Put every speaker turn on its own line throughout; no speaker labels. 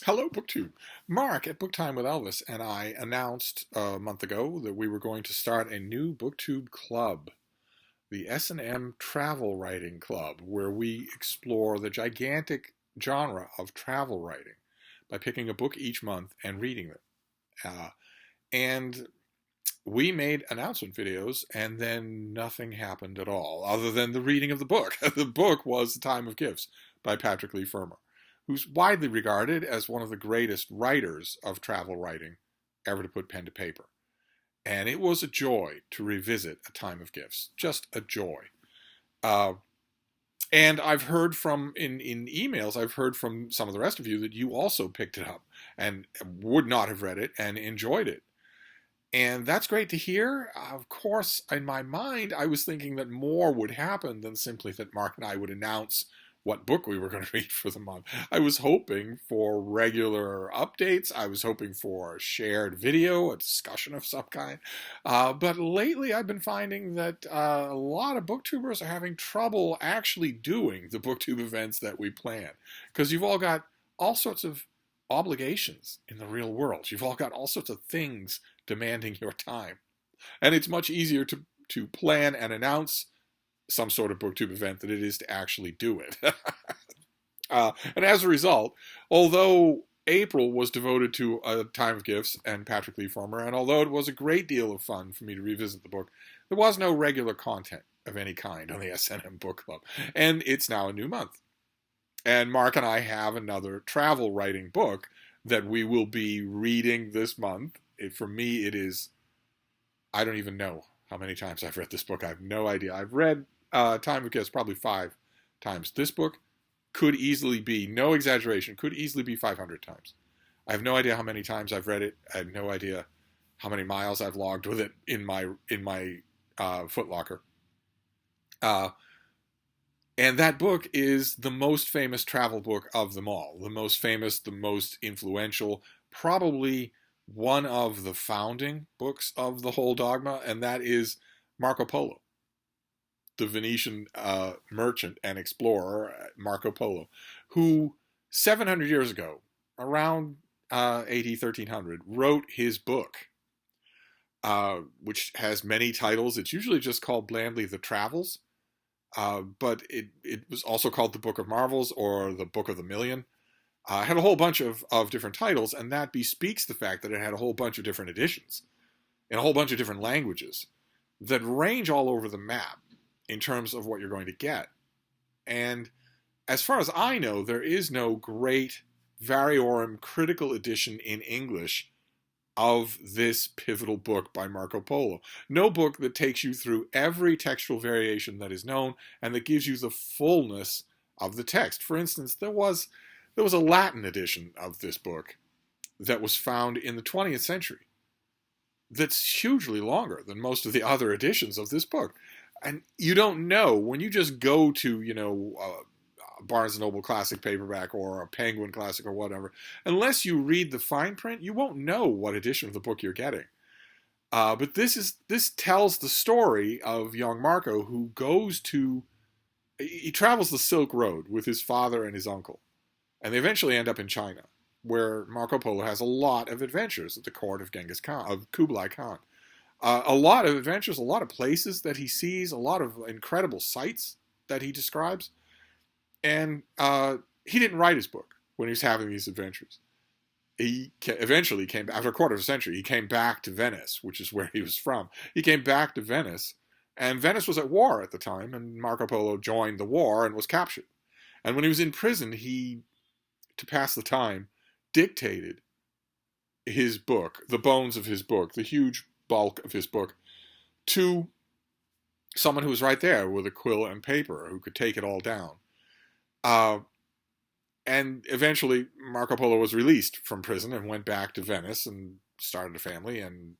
Hello, BookTube. Mark at Book Time with Elvis and I announced a month ago that we were going to start a new BookTube club, the S&M Travel Writing Club, where we explore the gigantic genre of travel writing by picking a book each month and reading it. And we made announcement videos, and then nothing happened at all, other than the reading of the book. The book was The Time of Gifts by Patrick Leigh Fermor, who's widely regarded as one of the greatest writers of travel writing ever to put pen to paper. And it was a joy to revisit A Time of Gifts, just a joy. Uh, and I've heard in emails, I've heard from some of the rest of you that you also picked it up and would not have read it and enjoyed it. And that's great to hear. Of course, in my mind, I was thinking that more would happen than simply that Mark and I would announce what book we were going to read for the month. I was hoping for regular updates. I was hoping for a shared video, a discussion of some kind. But lately, I've been finding that a lot of booktubers are having trouble actually doing the booktube events that we plan, because you've all got all sorts of obligations in the real world. You've all got all sorts of things demanding your time. And it's much easier to plan and announce some sort of booktube event than it is to actually do it. And as a result, although April was devoted to A Time of Gifts and Patrick Leigh Fermor, and although it was a great deal of fun for me to revisit the book, there was no regular content of any kind on the S&M Book Club. And it's now a new month. And Mark and I have another travel writing book that we will be reading this month. For me, it is, I don't even know how many times I've read this book. I have no idea. I've read Time of Gifts probably 5 times. This book could easily be, no exaggeration, could easily be 500 times. I have no idea how many times I've read it. I have no idea how many miles I've logged with it in my footlocker. And that book is the most famous travel book of them all. The most famous, the most influential, probably one of the founding books of the whole dogma, and that is Marco Polo, the Venetian merchant and explorer, Marco Polo, who 700 years ago, around AD 1300, wrote his book, which has many titles. It's usually just called blandly The Travels. But it was also called the Book of Marvels or the Book of the Million. It had a whole bunch of different titles, and that bespeaks the fact that it had a whole bunch of different editions in a whole bunch of different languages that range all over the map in terms of what you're going to get. And as far as I know, there is no great variorum critical edition in English of this pivotal book by Marco Polo. No book that takes you through every textual variation that is known and that gives you the fullness of the text. For instance, there was a Latin edition of this book that was found in the 20th century that's hugely longer than most of the other editions of this book. And you don't know, when you just go to, Barnes & Noble Classic Paperback or a Penguin Classic or whatever, unless you read the fine print, you won't know what edition of the book you're getting. But this tells the story of young Marco, who he travels the Silk Road with his father and his uncle, and they eventually end up in China, where Marco Polo has a lot of adventures at the court of Kublai Khan. A lot of adventures, a lot of places that he sees, a lot of incredible sights that he describes. And he didn't write his book when he was having these adventures. He eventually came, after a quarter of a century, he came back to Venice, which is where he was from. He came back to Venice, and Venice was at war at the time, and Marco Polo joined the war and was captured. And when he was in prison, he, to pass the time, dictated his book, the bones of his book, the huge bulk of his book, to someone who was right there with a quill and paper, who could take it all down. And eventually Marco Polo was released from prison and went back to Venice and started a family and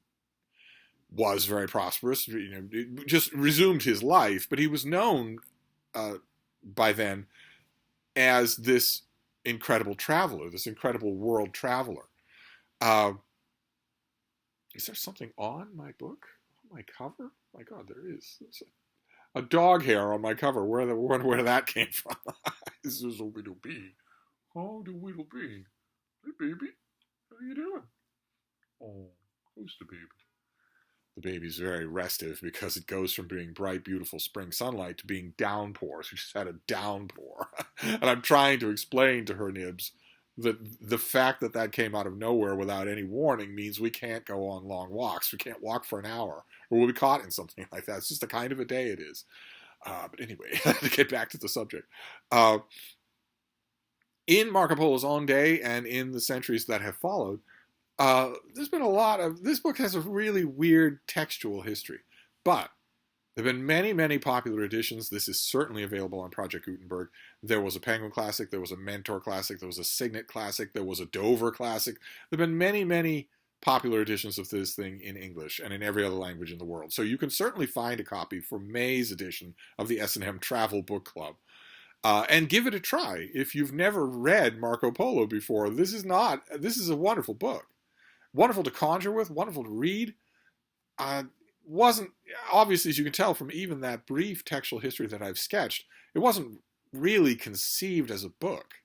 was very prosperous, just resumed his life. But he was known by then as this incredible traveler, this incredible world traveler. Is there something on my book, on my cover? My God, there is. There's a dog hair on my cover. Where that came from? This is a little bee. Oh, the little bee. Hey, baby. How you doing? Oh, who's the baby? The baby's very restive because it goes from being bright, beautiful spring sunlight to being downpour. So she just had a downpour. And I'm trying to explain to her nibs that the fact that that came out of nowhere without any warning means we can't go on long walks. We can't walk for an hour or we'll be caught in something like that. It's just the kind of a day it is. But anyway, to get back to the subject. Uh, in Marco Polo's own day and in the centuries that have followed, there's been a lot of. This book has a really weird textual history, but there have been many, many popular editions. This is certainly available on Project Gutenberg. There was a Penguin Classic, there was a Mentor Classic, there was a Signet Classic, there was a Dover Classic. There have been many, many popular editions of this thing in English and in every other language in the world. So you can certainly find a copy for May's edition of the S&M Travel Book Club. And give it a try. If you've never read Marco Polo before, this is a wonderful book. Wonderful to conjure with, wonderful to read. Wasn't, obviously, as you can tell from even that brief textual history that I've sketched, it wasn't really conceived as a book.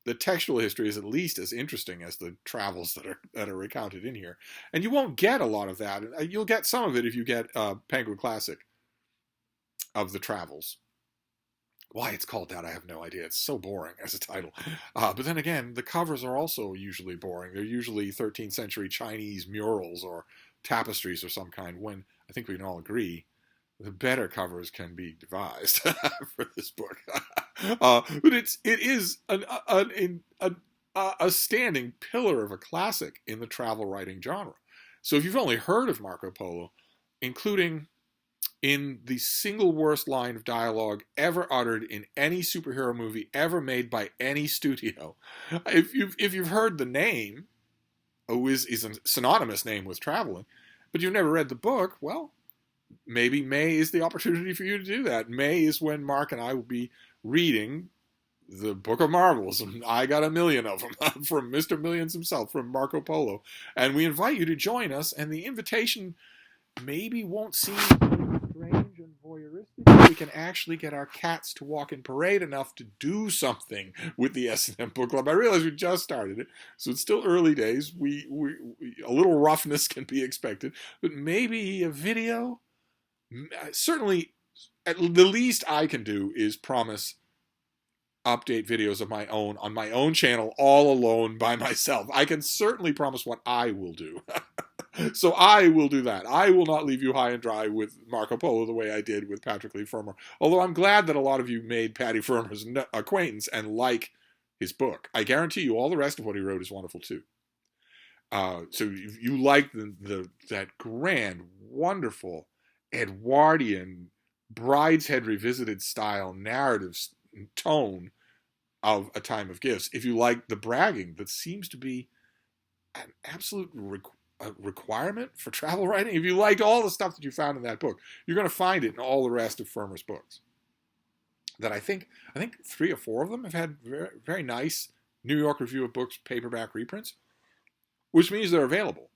The textual history is at least as interesting as the travels that are recounted in here. And you won't get a lot of that. You'll get some of it if you get Penguin Classic of the travels. Why it's called that, I have no idea. It's so boring as a title. But then again, the covers are also usually boring. They're usually 13th century Chinese murals or tapestries of some kind, when I think we can all agree the better covers can be devised for this book. But it is a standing pillar of a classic in the travel writing genre. So if you've only heard of Marco Polo, including in the single worst line of dialogue ever uttered in any superhero movie ever made by any studio. If you've heard the name, is a synonymous name with traveling, but you've never read the book, well, maybe May is the opportunity for you to do that. May is when Mark and I will be reading the Book of Marvels, and I got a million of them from Mr. Millions himself, from Marco Polo. And we invite you to join us, and the invitation maybe won't seem strange and voyeuristic. We can actually get our cats to walk in parade enough to do something with the S&M Book Club. I realize we just started it, so it's still early days. We a little roughness can be expected, but maybe a video. Certainly, at the least I can do is promise update videos of my own on my own channel, all alone by myself. I can certainly promise what I will do. So I will do that. I will not leave you high and dry with Marco Polo the way I did with Patrick Leigh Fermor. Although I'm glad that a lot of you made Patty Fermor's acquaintance and like his book. I guarantee you all the rest of what he wrote is wonderful too. So if you like that grand, wonderful, Edwardian, Brideshead Revisited style narrative tone of A Time of Gifts, if you like the bragging that seems to be an absolute requirement for travel writing, if you liked all the stuff that you found in that book, you're going to find it in all the rest of Fermor's books. That I think 3 or 4 of them have had very, very nice New York Review of Books paperback reprints, which means they're available.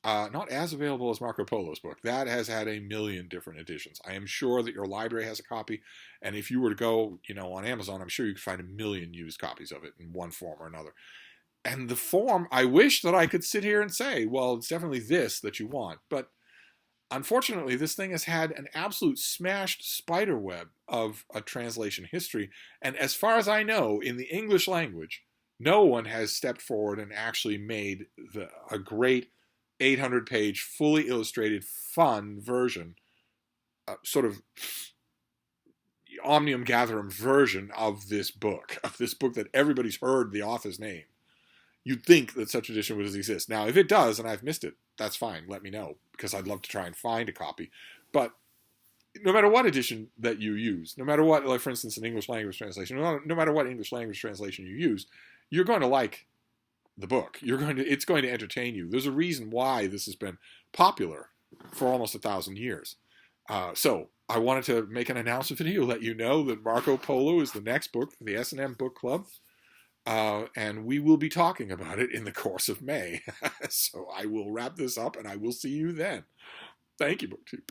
Not as available as Marco Polo's book. That has had a million different editions. I am sure that your library has a copy, and if you were to go, on Amazon, I'm sure you could find a million used copies of it in one form or another. And the form, I wish that I could sit here and say, well, it's definitely this that you want. But unfortunately, this thing has had an absolute smashed spider web of a translation history. And as far as I know, in the English language, no one has stepped forward and actually made a great 800-page, fully illustrated, fun version, sort of Omnium Gatherum version of this book that everybody's heard the author's name. You'd think that such edition would exist. Now, if it does, and I've missed it, that's fine. Let me know, because I'd love to try and find a copy. But no matter what edition that you use, no matter what, like for instance, an English language translation, no matter what English language translation you use, you're going to like the book. It's going to entertain you. There's a reason why this has been popular for almost 1,000 years. So I wanted to make an announcement video, let you know that Marco Polo is the next book for the S&M Book Club. And we will be talking about it in the course of May. So I will wrap this up and I will see you then. Thank you, BookTube.